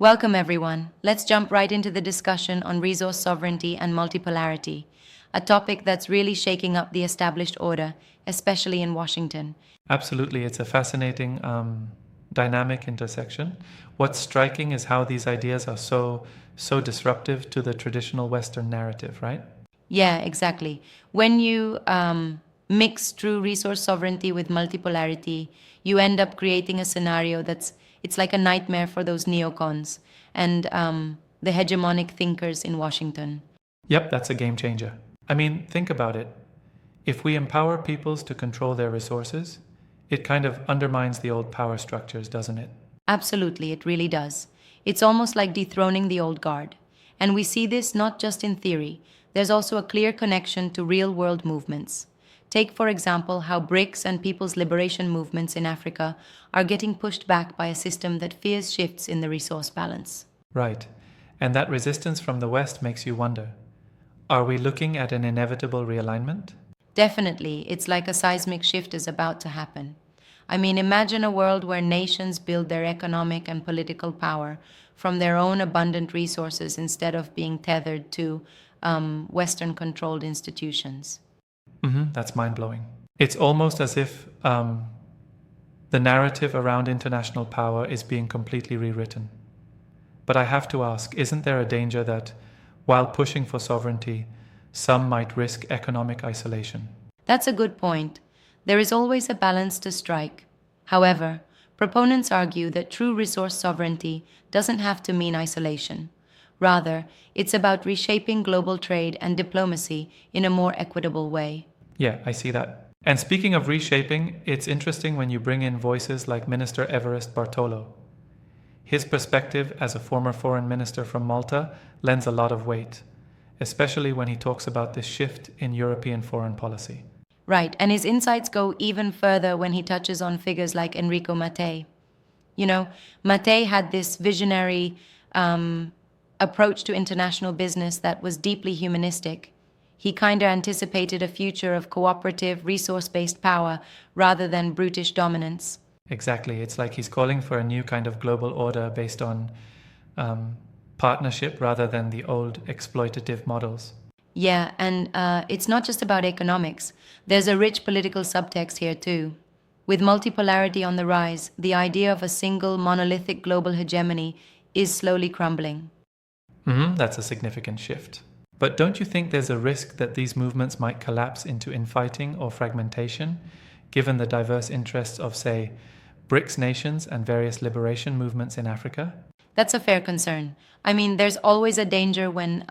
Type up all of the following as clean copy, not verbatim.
Welcome, everyone. Let's jump right into the discussion on resource sovereignty and multipolarity, a topic that's really shaking up the established order, especially in Washington. Absolutely, it's a fascinating dynamic intersection. What's striking is how these ideas are so disruptive to the traditional Western narrative, right? Yeah, exactly. When you mix true resource sovereignty with multipolarity, you end up creating a scenario it's like a nightmare for those neocons and the hegemonic thinkers in Washington. Yep, that's a game changer. I mean, think about it. If we empower peoples to control their resources, it kind of undermines the old power structures, doesn't it? Absolutely, it really does. It's almost like dethroning the old guard. And we see this not just in theory, there's also a clear connection to real world movements. Take, for example, how BRICS and people's liberation movements in Africa are getting pushed back by a system that fears shifts in the resource balance. Right. And that resistance from the West makes you wonder, are we looking at an inevitable realignment? Definitely, it's like a seismic shift is about to happen. I mean, imagine a world where nations build their economic and political power from their own abundant resources instead of being tethered to Western controlled institutions. That's mind blowing. It's almost as if the narrative around international power is being completely rewritten. But I have to ask, isn't there a danger that while pushing for sovereignty, some might risk economic isolation? That's a good point. There is always a balance to strike. However, proponents argue that true resource sovereignty doesn't have to mean isolation. Rather, it's about reshaping global trade and diplomacy in a more equitable way. Yeah, I see that. And speaking of reshaping, it's interesting when you bring in voices like Minister Everest Bartolo. His perspective as a former foreign minister from Malta lends a lot of weight, especially when he talks about this shift in European foreign policy. Right, and his insights go even further when he touches on figures like Enrico Mattei. You know, Mattei had this visionary approach to international business that was deeply humanistic. He kind of anticipated a future of cooperative, resource based power rather than brutish dominance. Exactly. It's like he's calling for a new kind of global order based on partnership rather than the old exploitative models. Yeah, and it's not just about economics. There's a rich political subtext here, too. With multipolarity on the rise, the idea of a single monolithic global hegemony is slowly crumbling. That's a significant shift. But don't you think there's a risk that these movements might collapse into infighting or fragmentation, given the diverse interests of, say, BRICS nations and various liberation movements in Africa? That's a fair concern. I mean, there's always a danger when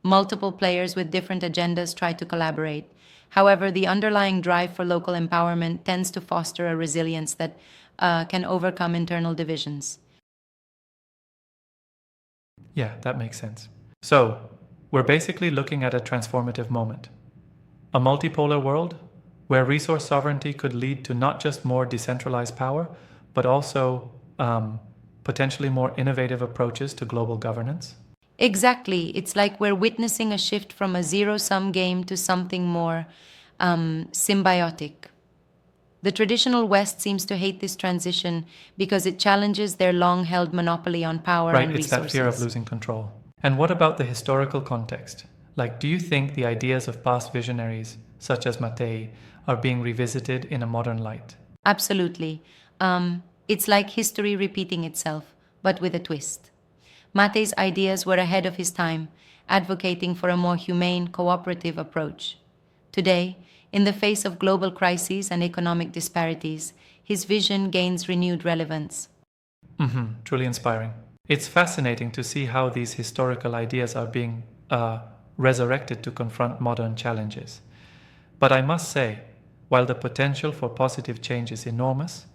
multiple players with different agendas try to collaborate. However, the underlying drive for local empowerment tends to foster a resilience that can overcome internal divisions. Yeah, that makes sense. So, we're basically looking at a transformative moment. A multipolar world where resource sovereignty could lead to not just more decentralized power, but also potentially more innovative approaches to global governance. Exactly. It's like we're witnessing a shift from a zero sum game to something more symbiotic. The traditional West seems to hate this transition because it challenges their long held monopoly on power Right, and it's that resources. fear of losing control. And what about the historical context? Like, do you think the ideas of past visionaries, such as Mattei, are being revisited in a modern light? Absolutely. It's like history repeating itself, but with a twist. Matei's ideas were ahead of his time, advocating for a more humane, cooperative approach. Today, in the face of global crises and economic disparities, his vision gains renewed relevance. Truly inspiring. It's fascinating to see how these historical ideas are being resurrected to confront modern challenges. But I must say, while the potential for positive change is enormous,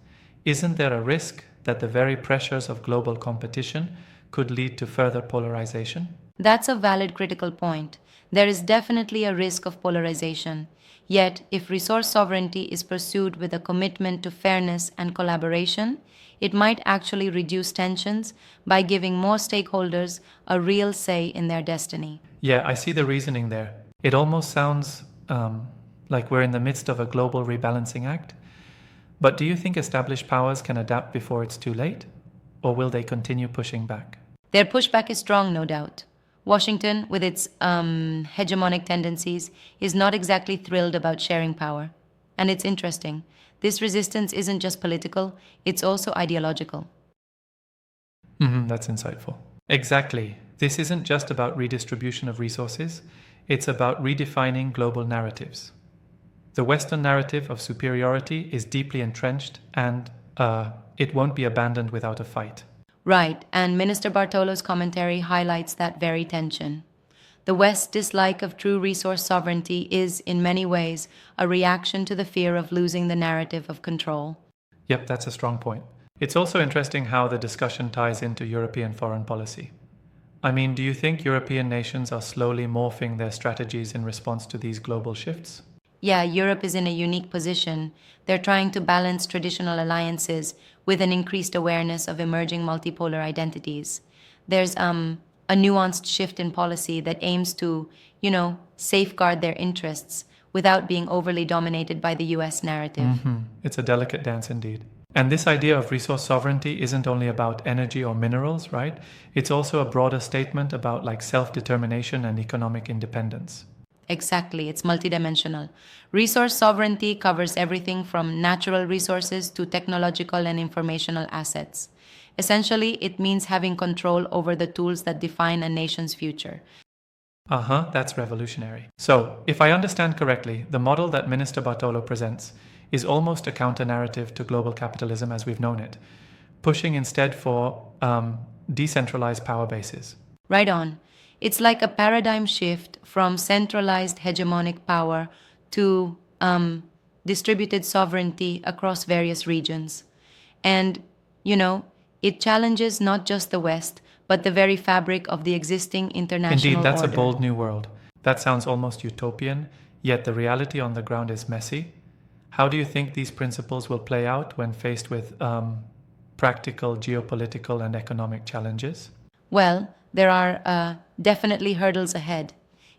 isn't there a risk that the very pressures of global competition could lead to further polarization? That's a valid critical point. There is definitely a risk of polarization. Yet, if resource sovereignty is pursued with a commitment to fairness and collaboration, it might actually reduce tensions by giving more stakeholders a real say in their destiny. Yeah, I see the reasoning there. It almost sounds like we're in the midst of a global rebalancing act. But do you think established powers can adapt before it's too late? or will they continue pushing back? Their pushback is strong, no doubt. Washington, with its hegemonic tendencies, is not exactly thrilled about sharing power. And it's interesting. This resistance isn't just political, it's also ideological. That's insightful. Exactly. This isn't just about redistribution of resources, it's about redefining global narratives. The Western narrative of superiority is deeply entrenched and it won't be abandoned without a fight. Right, and Minister Bartolo's commentary highlights that very tension. The West's dislike of true resource sovereignty is, in many ways, a reaction to the fear of losing the narrative of control. Yep, that's a strong point. It's also interesting how the discussion ties into European foreign policy. I mean, do you think European nations are slowly morphing their strategies in response to these global shifts? Yeah, Europe is in a unique position. They're trying to balance traditional alliances with an increased awareness of emerging multipolar identities. There's a nuanced shift in policy that aims to, safeguard their interests without being overly dominated by the US narrative. It's a delicate dance indeed. And this idea of resource sovereignty isn't only about energy or minerals, right? It's also a broader statement about like self-determination and economic independence. Exactly, it's multidimensional. Resource sovereignty covers everything from natural resources to technological and informational assets. Essentially, it means having control over the tools that define a nation's future. That's revolutionary. So, if I understand correctly, the model that Minister Bartolo presents is almost a counter-narrative to global capitalism as we've known it, pushing instead for decentralized power bases. Right on. It's like a paradigm shift from centralized hegemonic power to distributed sovereignty across various regions. And, it challenges not just the West, but the very fabric of the existing international Indeed, that's order. a bold new world. That sounds almost utopian, yet the reality on the ground is messy. How do you think these principles will play out when faced with practical geopolitical and economic challenges? Well, there are definitely hurdles ahead.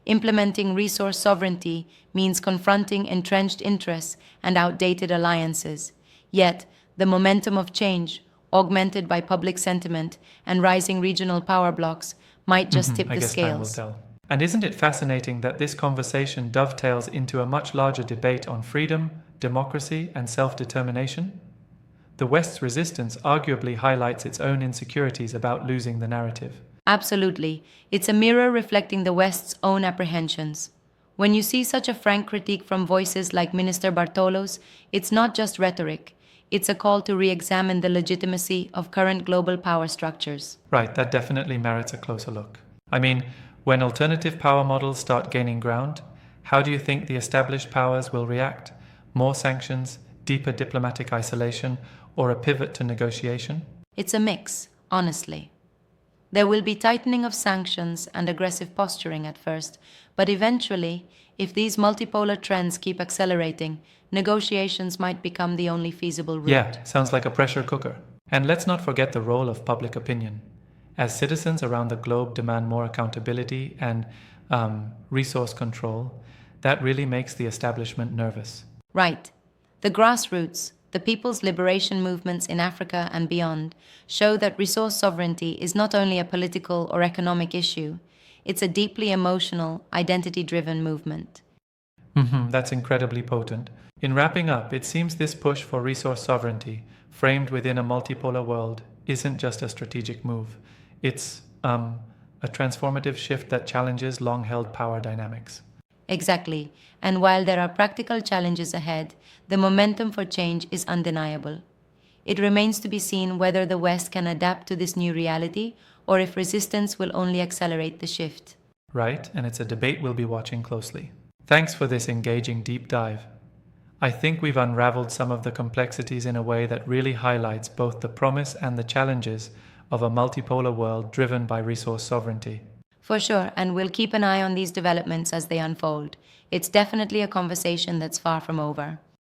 Implementing resource sovereignty means confronting entrenched interests and outdated alliances. Yet, the momentum of change, augmented by public sentiment and rising regional power blocks, might just tip I the guess scales. time will tell. And isn't it fascinating that this conversation dovetails into a much larger debate on freedom, democracy, and self-determination? The West's resistance arguably highlights its own insecurities about losing the narrative. Absolutely. It's a mirror reflecting the West's own apprehensions. When you see such a frank critique from voices like Minister Bartolo's, it's not just rhetoric. It's a call to re-examine the legitimacy of current global power structures. Right, that definitely merits a closer look. I mean, when alternative power models start gaining ground, how do you think the established powers will react? More sanctions, deeper diplomatic isolation, or a pivot to negotiation? It's a mix, honestly. There will be tightening of sanctions and aggressive posturing at first, but eventually, if these multipolar trends keep accelerating, negotiations might become the only feasible route. Yeah, sounds like a pressure cooker. And let's not forget the role of public opinion. As citizens around the globe demand more accountability and resource control, that really makes the establishment nervous. Right. The grassroots, the people's liberation movements in Africa and beyond, show that resource sovereignty is not only a political or economic issue, it's a deeply emotional, identity-driven movement. That's incredibly potent. In wrapping up, it seems this push for resource sovereignty, framed within a multipolar world, isn't just a strategic move. It's a transformative shift that challenges long-held power dynamics. Exactly. And while there are practical challenges ahead, the momentum for change is undeniable. It remains to be seen whether the West can adapt to this new reality or if resistance will only accelerate the shift. Right, and it's a debate we'll be watching closely. Thanks for this engaging deep dive. I think we've unraveled some of the complexities in a way that really highlights both the promise and the challenges of a multipolar world driven by resource sovereignty. For sure, and we'll keep an eye on these developments as they unfold. It's definitely a conversation that's far from over.